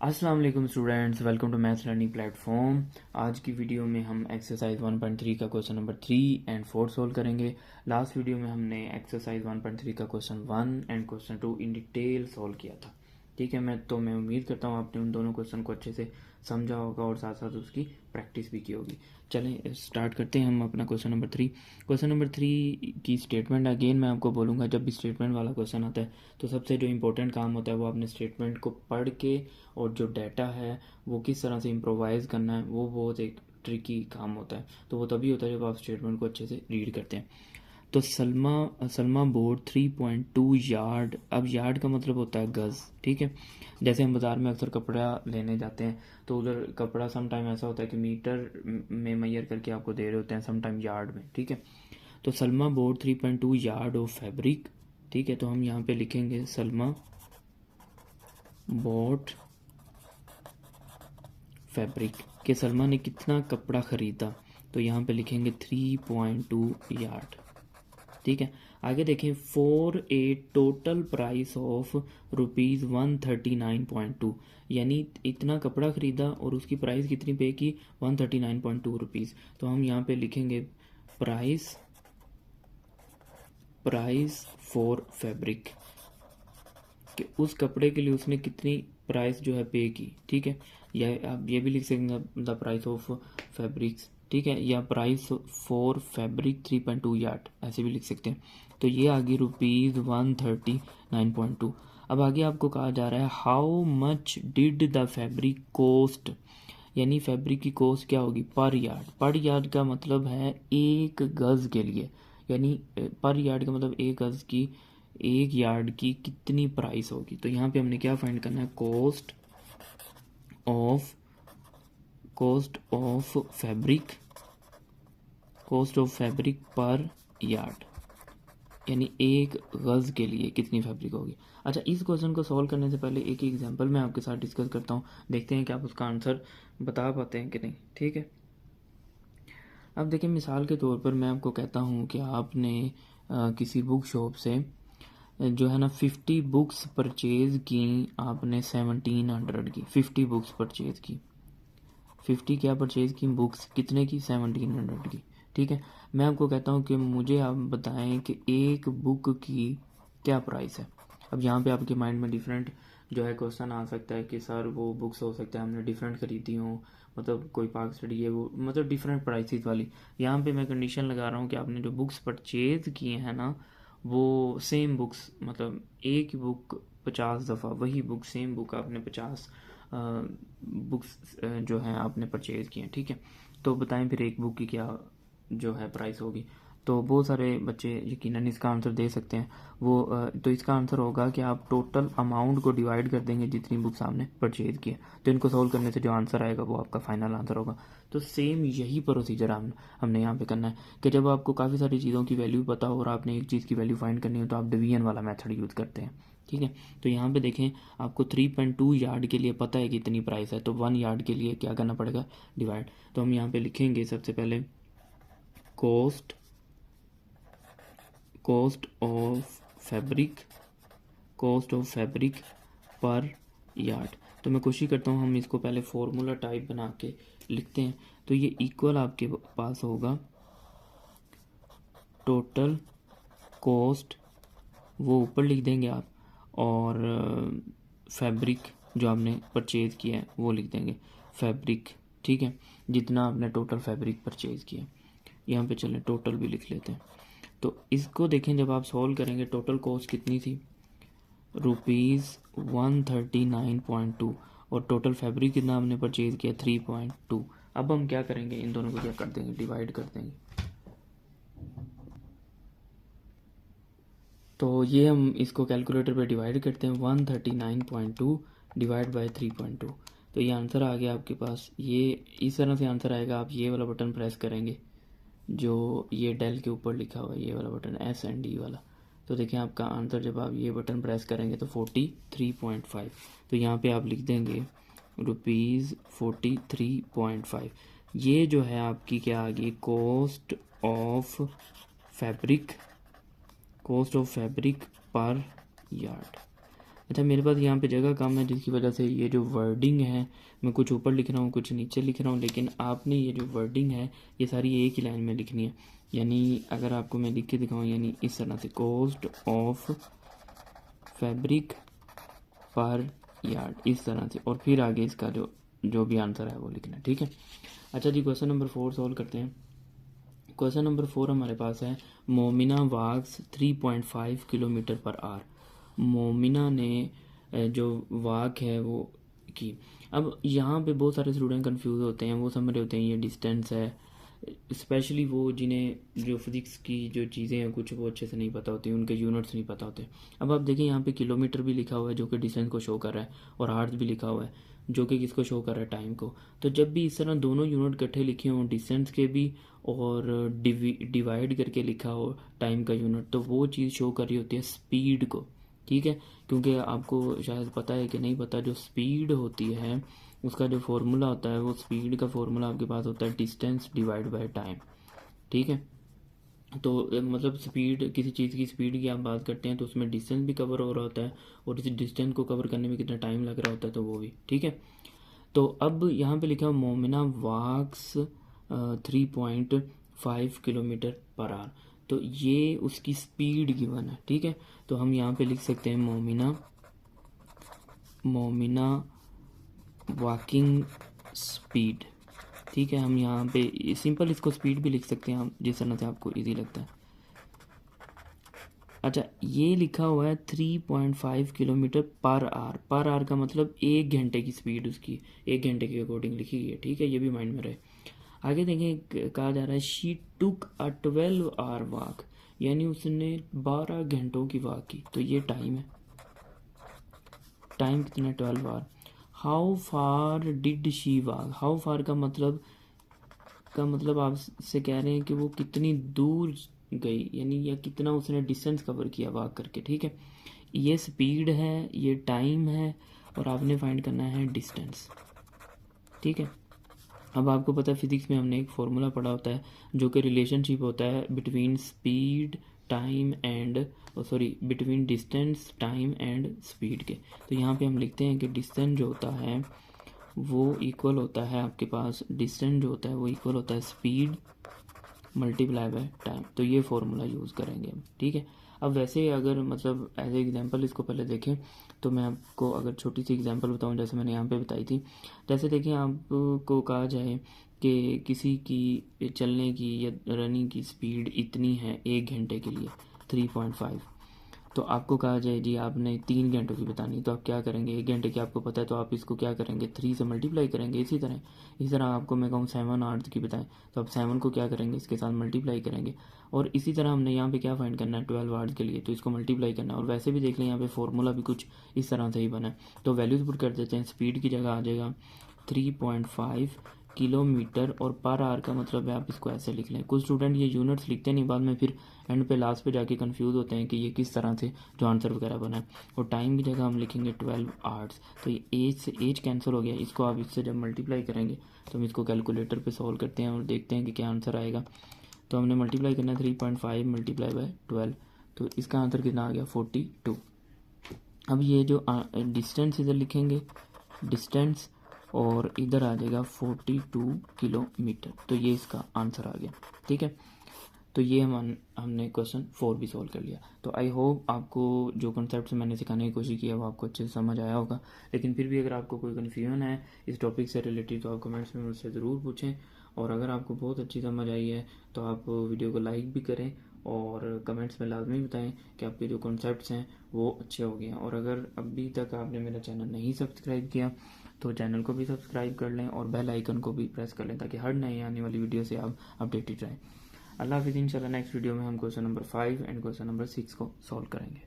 अस्सलाम वालेकुम students, welcome to maths learning platform. आज की वीडियो में हम एक्सरसाइज 1.3 का क्वेश्चन नंबर 3 एंड 4 सोल्व करेंगे। लास्ट वीडियो में हमने एक्सरसाइज 1.3 का question 1 and question 2 in detail solve किया था। ठीक है, मैं उम्मीद करता हूँ आपने उन दोनों क्वेश्चन को अच्छे से समझा होगा और साथ साथ उसकी प्रैक्टिस भी की होगी। चलें स्टार्ट करते हैं हम अपना क्वेश्चन नंबर 3। क्वेश्चन नंबर 3 की स्टेटमेंट अगेन मैं आपको बोलूँगा, जब भी स्टेटमेंट वाला क्वेश्चन आता है तो सबसे जो इंपॉर्टेंट काम होता है वो अपने स्टेटमेंट को पढ़ के और जो डाटा है वो किस तरह से इम्प्रोवाइज़ करना है वो बहुत एक ट्रिकी काम होता है। तो वो तभी होता है जब आप स्टेटमेंट को अच्छे से रीड करते हैं। तो सलमा बोर्ड 3.2 यार्ड। अब यार्ड का मतलब होता है गज़। ठीक है, जैसे हम बाज़ार में अक्सर कपड़ा लेने जाते हैं तो उधर कपड़ा सम टाइम ऐसा होता है कि मीटर में मैयर करके आपको दे रहे होते हैं, सम टाइम यार्ड में। ठीक है, तो Salma board 3.2 yard of fabric. ठीक है, तो हम यहाँ पे लिखेंगे सलमा बोट फैब्रिक के सलमा ने कितना कपड़ा ख़रीदा, तो यहाँ पे लिखेंगे 3.2 यार्ड। ठीक है, आगे देखें for a total price of ₹139.2, यानी इतना कपड़ा ख़रीदा और उसकी प्राइस कितनी पे की, 139.2 रुपीज़। तो हम यहाँ पे लिखेंगे प्राइस फॉर फैब्रिक, कि उस कपड़े के लिए उसने कितनी प्राइस जो है पे की। ठीक है, या आप ये भी लिख सकते हैं द प्राइस ऑफ फैब्रिक्स। ठीक है, या प्राइस फॉर फैब्रिक 3.2 यार्ड, ऐसे भी लिख सकते हैं। तो ये आ गई ₹139.2। अब आगे आपको कहा जा रहा है how much did the fabric cost, यानी फैब्रिक की कॉस्ट क्या होगी पर यार्ड। पर यार्ड का मतलब है एक गज़ के लिए, यानी पर यार्ड का मतलब एक गज़ की, एक यार्ड की कितनी प्राइस होगी। तो यहाँ पे हमने क्या फाइंड करना है, कॉस्ट ऑफ फैब्रिक पर यार्ड, यानी एक गज़ के लिए कितनी फैब्रिक होगी। अच्छा, इस क्वेश्चन को सॉल्व करने से पहले एक एग्जांपल मैं आपके साथ डिस्कस करता हूँ, देखते हैं कि आप उसका आंसर बता पाते हैं कि नहीं। ठीक है, अब देखिए मिसाल के तौर पर मैं आपको कहता हूँ कि आपने किसी बुक शॉप से जो है ना 50 बुक्स परचेज़ की, आपने 1700 की 50 बुक्स परचेज़ की। 50 क्या परचेज़ की, बुक्स कितने की, 1700 की। ठीक है, मैं आपको कहता हूँ कि मुझे आप बताएं कि एक बुक की क्या प्राइस है। अब यहाँ पे आपके माइंड में डिफरेंट जो है क्वेश्चन आ सकता है कि सर वो बुक्स हो सकता है हमने डिफरेंट खरीदी हो, मतलब कोई पाक स्टडी है वो, मतलब डिफरेंट प्राइसेस वाली। यहाँ पे मैं कंडीशन लगा रहा हूँ कि आपने जो बुक्स परचेज़ किए हैं ना वो सेम बुक्स, मतलब एक बुक 50 दफ़ा, वही बुक सेम बुक आपने 50 बुक्स जो हैं आपने परचेज़ किए हैं। ठीक है, तो बताएं फिर एक बुक की क्या जो है प्राइस होगी। तो बहुत सारे बच्चे यकीनन इसका आंसर दे सकते हैं। वो तो इसका आंसर होगा कि आप टोटल अमाउंट को डिवाइड कर देंगे जितनी बुक्स आपने परचेज़ की है, तो इनको सॉल्व करने से जो आंसर आएगा वो आपका फाइनल आंसर होगा। तो सेम यही प्रोसीजर हमने यहाँ पे करना है कि जब आपको काफ़ी सारी चीज़ों की वैल्यू पता हो और आपने एक चीज़ की वैल्यू फाइंड करनी हो तो आप डिवीजन वाला मेथड यूज़ करते हैं। ठीक है, तो यहाँ पे देखें आपको 3.2 यार्ड के लिए पता है कि इतनी प्राइस है, तो 1 यार्ड के लिए क्या करना पड़ेगा, डिवाइड। तो हम यहाँ पे लिखेंगे सबसे पहले कॉस्ट ऑफ फैब्रिक पर यार्ड। तो मैं कोशिश करता हूँ हम इसको पहले फॉर्मूला टाइप बना के लिखते हैं। तो ये इक्वल आपके पास होगा टोटल कॉस्ट, वो ऊपर लिख देंगे आप, और फैब्रिक जो आपने परचेज़ किया है वो लिख देंगे फैब्रिक। ठीक है, जितना आपने टोटल फैब्रिक परचेज़ किया, यहाँ पे चलें टोटल भी लिख लेते हैं। तो इसको देखें जब आप सॉल्व करेंगे टोटल कॉस्ट कितनी थी, ₹139.2, और टोटल फैब्रिक कितना हमने परचेज़ किया 3.2। अब हम क्या करेंगे, इन दोनों को क्या कर देंगे, डिवाइड कर देंगे। तो ये हम इसको कैलकुलेटर पे डिवाइड करते हैं, 139.2 डिवाइड बाई 3.2, तो ये आंसर आ गया आपके पास। ये इस तरह से आंसर आएगा, आप ये वाला बटन प्रेस करेंगे जो ये डेल के ऊपर लिखा हुआ है, ये वाला बटन S&D वाला। तो देखें आपका आंसर जब आप ये बटन प्रेस करेंगे तो 43.5। तो यहाँ पे आप लिख देंगे ₹43.5। ये जो है आपकी क्या आ गई, कॉस्ट ऑफ फैब्रिक पर यार्ड। अच्छा मेरे पास यहाँ पे जगह कम है जिसकी वजह से ये जो वर्डिंग है मैं कुछ ऊपर लिख रहा हूँ कुछ नीचे लिख रहा हूँ, लेकिन आपने ये जो वर्डिंग है ये सारी एक ही लाइन में लिखनी है। यानी अगर आपको मैं लिख के दिखाऊँ यानी इस तरह से कॉस्ट ऑफ फैब्रिक पर यार्ड, इस तरह से, और फिर आगे इसका जो भी आंसर है वो लिखना है। ठीक है। अच्छा जी क्वेश्चन नंबर 4 सॉल्व करते हैं। क्वेश्चन नंबर 4 हमारे पास है मोमिना वॉक्स 3.5 किलोमीटर पर आवर। मोमिना ने जो वॉक है वो की। अब यहाँ पे बहुत सारे स्टूडेंट कंफ्यूज होते हैं, वो समझ रहे होते हैं ये डिस्टेंस है, स्पेशली वो जिन्हें जो फिज़िक्स की जो चीज़ें हैं कुछ वो अच्छे से नहीं पता होती, उनके यूनिट्स नहीं पता होते। अब आप देखिए यहाँ पे किलोमीटर भी लिखा हुआ है जो कि डिस्टेंस को शो कर रहा है, और आवर्स भी लिखा हुआ है जो कि किसको शो कर रहा है, टाइम को। तो जब भी इस तरह दोनों यूनिट इकट्ठे लिखे हों, डिस्टेंस के भी और डिवाइड करके लिखा हो टाइम का यूनिट, तो वो चीज़ शो कर रही होती है स्पीड को। ठीक है, क्योंकि आपको शायद पता है कि नहीं पता, जो स्पीड होती है उसका जो फॉर्मूला होता है वो स्पीड का फॉर्मूला आपके पास होता है डिस्टेंस डिवाइड बाय टाइम। ठीक है, तो मतलब स्पीड, किसी चीज़ की स्पीड की आप बात करते हैं तो उसमें डिस्टेंस भी कवर हो रहा होता है, और इस डिस्टेंस को कवर करने में कितना टाइम लग रहा होता है तो वो भी। ठीक है, तो अब यहाँ पे लिखा है मोमिना वॉक्स 3.5 किलोमीटर पर आवर, तो ये उसकी स्पीड गिवन है। ठीक है, तो हम यहाँ पे लिख सकते हैं मोमिना वॉकिंग स्पीड। ठीक है, हम यहाँ पे सिंपल इसको स्पीड भी लिख सकते हैं हम, जिस तरह से आपको इजी लगता है। अच्छा ये लिखा हुआ है 3.5 kilometre per hour. Per hour का मतलब 1 घंटे की स्पीड उसकी 1 घंटे के अकॉर्डिंग लिखी गई है। ठीक है, ये भी माइंड में रहे। आगे देखें, कहा जा रहा है she took a 12 hour walk, यानी उसने 12 घंटों की वॉक की, तो ये टाइम है। टाइम कितना, 12 hour. How far did she walk, how far का मतलब आपसे कह रहे हैं कि वो कितनी दूर गई, यानी या कितना उसने डिस्टेंस कवर किया वॉक करके। ठीक है, ये स्पीड है, ये टाइम है, और आपने फाइंड करना है डिस्टेंस। ठीक है, अब आपको पता है फिजिक्स में हमने एक फॉर्मूला पढ़ा होता है जो कि रिलेशनशिप होता है between speed time and between distance time and speed के। तो यहाँ पे हम लिखते हैं कि डिस्टेंस जो होता है वो इक्वल होता है, आपके पास डिस्टेंस जो होता है वो इक्वल होता है स्पीड मल्टीप्लाई बाय टाइम। तो ये फॉर्मूला यूज़ करेंगे हम। ठीक है, अब वैसे अगर मतलब एज ए एग्जांपल इसको पहले देखें तो मैं आपको अगर छोटी सी एग्जांपल बताऊं जैसे मैंने यहाँ पे बताई थी। जैसे देखिए आपको कहा जाए कि किसी की चलने की या रनिंग की स्पीड इतनी है 1 घंटे के लिए 3.5, तो आपको कहा जाए जी आपने 3 घंटों की बतानी, तो आप क्या करेंगे, 1 घंटे की आपको पता है तो आप इसको क्या करेंगे 3 से मल्टीप्लाई करेंगे। इसी तरह आपको मैं कहूँ 7 आवर्स की बताएं तो आप 7 को क्या करेंगे, इसके साथ मल्टीप्लाई करेंगे। और इसी तरह हमने यहाँ पे क्या फाइंड करना है 12 आवर्स के लिए, तो इसको मल्टीप्लाई करना है। और वैसे भी देख लें यहाँ पे फॉर्मूला भी कुछ इस तरह से ही बना है, तो वैल्यूज पुट कर देते हैं। स्पीड की जगह आ जाएगा 3.5 किलोमीटर, और पर आवर का मतलब है आप इसको ऐसे लिख लें। कुछ स्टूडेंट ये यूनिट्स लिखते नहीं, बाद में फिर एंड पे लास्ट पे जाके कंफ्यूज होते हैं कि ये किस तरह से जो आंसर वगैरह बना है। और टाइम की जगह हम लिखेंगे 12 आवर्स, तो ये एज से एज कैंसिल हो गया, इसको आप इससे जब मल्टीप्लाई करेंगे तो हम इसको कैलकुलेटर पे सॉल्व करते हैं और देखते हैं कि क्या आंसर आएगा। तो हमने मल्टीप्लाई करना है 3.5 मल्टीप्लाई बाय 12, तो इसका आंसर कितना आ गया 42। अब ये जो डिस्टेंस इधर लिखेंगे डिस्टेंस, और इधर आ जाएगा 42 किलोमीटर, तो ये इसका आंसर आ गया। ठीक है, तो ये हमने क्वेश्चन 4 भी सॉल्व कर लिया। तो आई होप आपको जो कॉन्सेप्ट मैंने सिखाने की कोशिश की है वो आपको अच्छे से समझ आया होगा। लेकिन फिर भी अगर आपको कोई कन्फ्यूजन है इस टॉपिक से रिलेटेड तो आप कमेंट्स में मुझसे ज़रूर पूछें। और अगर आपको बहुत अच्छी समझ आई है तो आप वीडियो को लाइक भी करें और कमेंट्स में लाजमी बताएं कि आपके जो कॉन्सेप्ट्स हैं वो अच्छे हो गए हैं। और अगर अभी तक आपने मेरा चैनल नहीं सब्सक्राइब किया तो चैनल को भी सब्सक्राइब कर लें और बेल आइकन को भी प्रेस कर लें ताकि हर नए आने वाली वीडियो से आप अपडेटेड रहें। अल्लाह हाफिज़। इंशाल्लाह नेक्स्ट वीडियो में हम question number 5 and question number 6 को सॉल्व करेंगे।